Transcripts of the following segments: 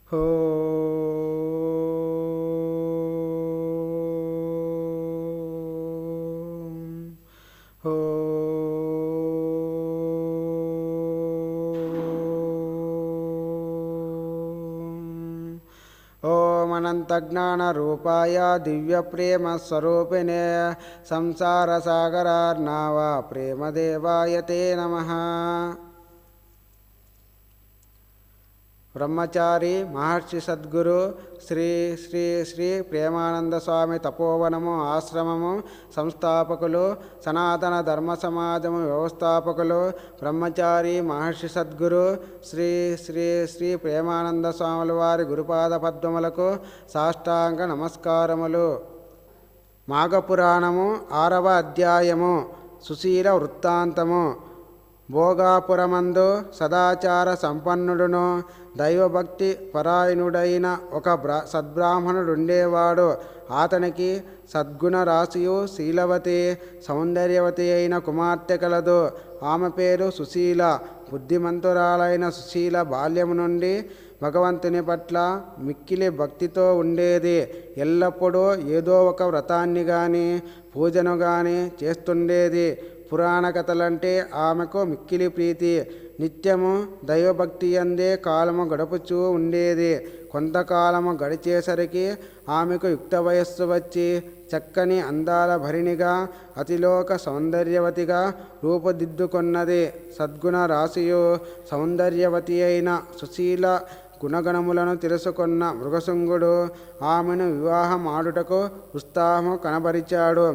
ఓం అనంతజ్ఞానరూపాయ దివ్యప్రేమస్వరూపిణే సంసారసాగరార్ణవ ప్రేమదేవాయ తే నమః. బ్రహ్మచారి మహర్షి సద్గురు శ్రీ శ్రీ శ్రీ ప్రేమానంద స్వామి తపోవనము ఆశ్రమము సంస్థాపకులు, సనాతన ధర్మ సమాజము వ్యవస్థాపకులు బ్రహ్మచారి మహర్షి సద్గురు శ్రీ శ్రీ శ్రీ ప్రేమానంద స్వాముల వారి గురుపాద పద్మములకు సాష్టాంగ నమస్కారములు. మాఘపురాణము 6వ అధ్యాయము సుశీల వృత్తాంతము. భోగాపురమందు సదాచార సంపన్నుడును దైవభక్తి పరాయణుడైన ఒక సద్బ్రాహ్మణుడుండేవాడు. అతనికి సద్గుణ రాశియు శీలవతి సౌందర్యవతి అయిన కుమార్తె కలదు. ఆమె పేరు సుశీల. బుద్ధిమంతురాలైన సుశీల బాల్యము నుండి భగవంతుని పట్ల మిక్కిలి భక్తితో ఉండేది. ఎల్లప్పుడూ ఏదో ఒక వ్రతాన్ని కానీ పూజను కానీ చేస్తుండేది. పురాణ కథలంటే ఆమెకు మిక్కిలి ప్రీతి. నిత్యము దైవభక్తి అందే కాలము గడుపుచూ ఉండేది. కొంతకాలము గడిచేసరికి ఆమెకు యుక్త వయస్సు వచ్చి చక్కని అందాల భరిణిగా అతిలోక సౌందర్యవతిగా రూపుదిద్దుకొన్నది. సద్గుణ రాశియు సౌందర్యవతి అయిన సుశీల గుణగణములను తెలుసుకున్న మృగశృంగుడు ఆమెను వివాహమాడుటకు ఉత్సాహము కనబరిచాడు.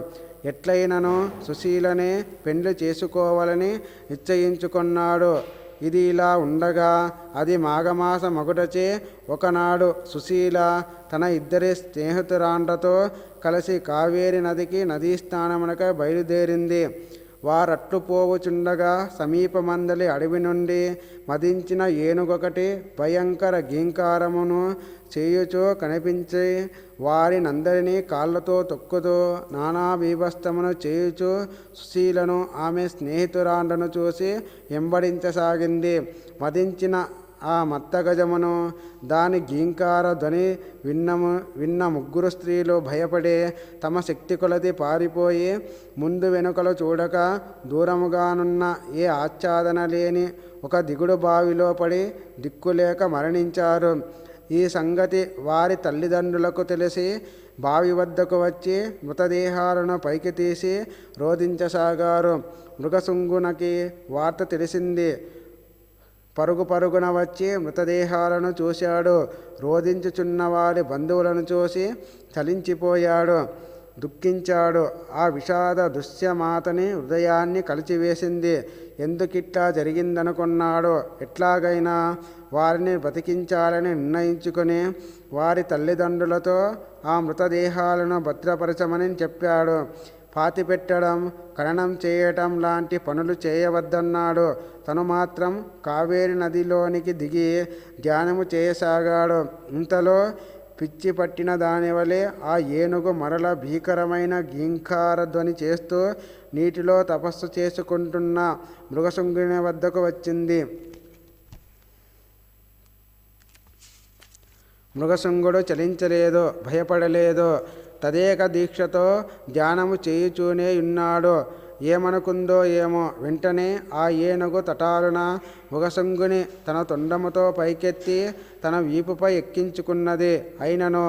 ఎట్లయినను సుశీలనే పెండ్లి చేసుకోవాలని నిశ్చయించుకున్నాడు. ఇది ఇలా ఉండగా అది మాఘమాస మగుటచే ఒకనాడు సుశీల తన ఇద్దరి స్నేహితురాండ్రతో కలిసి కావేరి నదికి నదీ స్నానమునకై బయలుదేరింది. వారట్లు పోవుచుండగా సమీపమందలి అడవి నుండి మదించిన ఏనుగొకటి భయంకర గీంకారమును చేయుచూ కనిపించి వారినందరినీ కాళ్ళతో తొక్కుతూ నానా బీభత్సమును చేయుచూ సుశీలను ఆమె స్నేహితురాండ్రను చూసి వెంబడించసాగింది. మదించిన ఆ మత్తగజమును దాని గీంకార ధ్వని విన్న ముగ్గురు స్త్రీలు భయపడి తమ శక్తి కొలది పారిపోయి ముందు వెనుకలు చూడక దూరముగానున్న ఏ ఆచ్ఛాదన లేని ఒక దిగుడు బావిలో పడి దిక్కులేక మరణించారు. ఈ సంగతి వారి తల్లిదండ్రులకు తెలిసి బావి వద్దకు వచ్చి మృతదేహాలను పైకి తీసి రోధించసాగారు. మృగశృంగునకి వార్త తెలిసింది. పరుగున వచ్చి మృతదేహాలను చూశాడు. రోధించుచున్న వారి బంధువులను చూసి చలించిపోయాడు, దుఃఖించాడు. ఆ విషాద దృశ్యమాతని హృదయాన్ని కలిచివేసింది. ఎందుకిట్లా జరిగిందనుకున్నాడు. ఎట్లాగైనా వారిని బ్రతికించాలని నిర్ణయించుకుని వారి తల్లిదండ్రులతో ఆ మృతదేహాలను భద్రపరచమని చెప్పాడు. పాతిపెట్టడం, ఖననం చేయటం లాంటి పనులు చేయవద్దన్నాడు. తను మాత్రం కావేరి నదిలోనికి దిగి ధ్యానము చేయసాగాడు. ఇంతలో పిచ్చి పట్టిన దానివలే ఆ ఏనుగు మరల భీకరమైన గీంకార ధ్వని చేస్తూ నీటిలో తపస్సు చేసుకుంటున్న మృగశృంగుని వద్దకు వచ్చింది. మృగశృంగుడు చలించలేదు, భయపడలేదు. తదేక దీక్షతో ధ్యానము చేయుచూనే ఉన్నాడు. ఏమనుకుందో ఏమో, వెంటనే ఆ ఏనుగు తటాలున మృగశృంగుని తన తొండముతో పైకెత్తి తన వీపుపై ఎక్కించుకున్నది. అయినను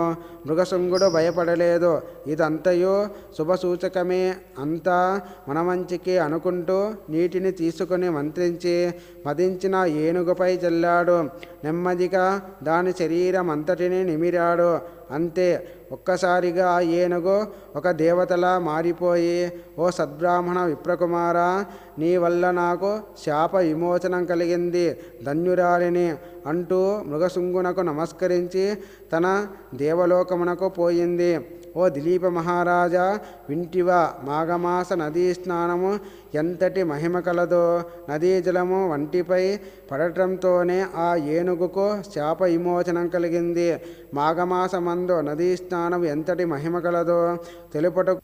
మృగశృంగుడు భయపడలేదు. ఇదంతయు శుభసూచకమే, అంతా మన మంచికి అనుకుంటూ నీటిని తీసుకుని మంత్రించి మదించిన ఏనుగుపై చల్లాడు. నెమ్మదిగా దాని శరీరం అంతటిని నిమిరాడు. అంతే, ఒక్కసారిగా ఆ ఏనుగు ఒక దేవతలా మారిపోయి, ఓ సద్బ్రాహ్మణ విప్రకుమారా, నీ వల్ల నాకు శాప విమోచనం కలిగింది, ధన్యురాలిని అంటూ మృగశృంగునకు నమస్కరించి తన దేవలోకమునకు పోయింది. ఓ దిలీప మహారాజా, వింటివా? మాఘమాస నదీ స్నానము ఎంతటి మహిమ కలదో. నదీ జలము వంటిపై పడటంతోనే ఆ ఏనుగుకు శాప విమోచనం కలిగింది. మాఘమాసమందు నదీ స్నానం ఎంతటి మహిమ కలదో తెలుపటకు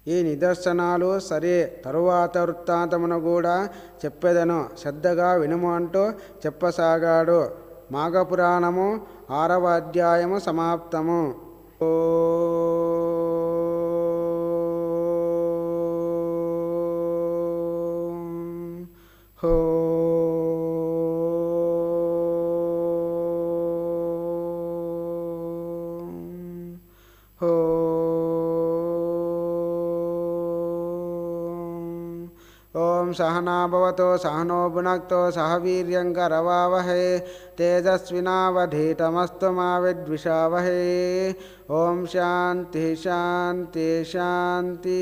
ఈ నిదర్శనాలు సరే, తరువాత వృత్తాంతమును కూడా చెప్పెదను, శ్రద్ధగా వినుము అంటూ చెప్పసాగాడు. మాఘపురాణము 6వ అధ్యాయము సమాప్తము. ఓం సహనా భవతు సహనో భునక్తు సహ వీర్యం కరవావహై తేజస్వినావధీతమస్తు మా విద్విషావహై. ఓం శాంతి శాంతి శాంతి.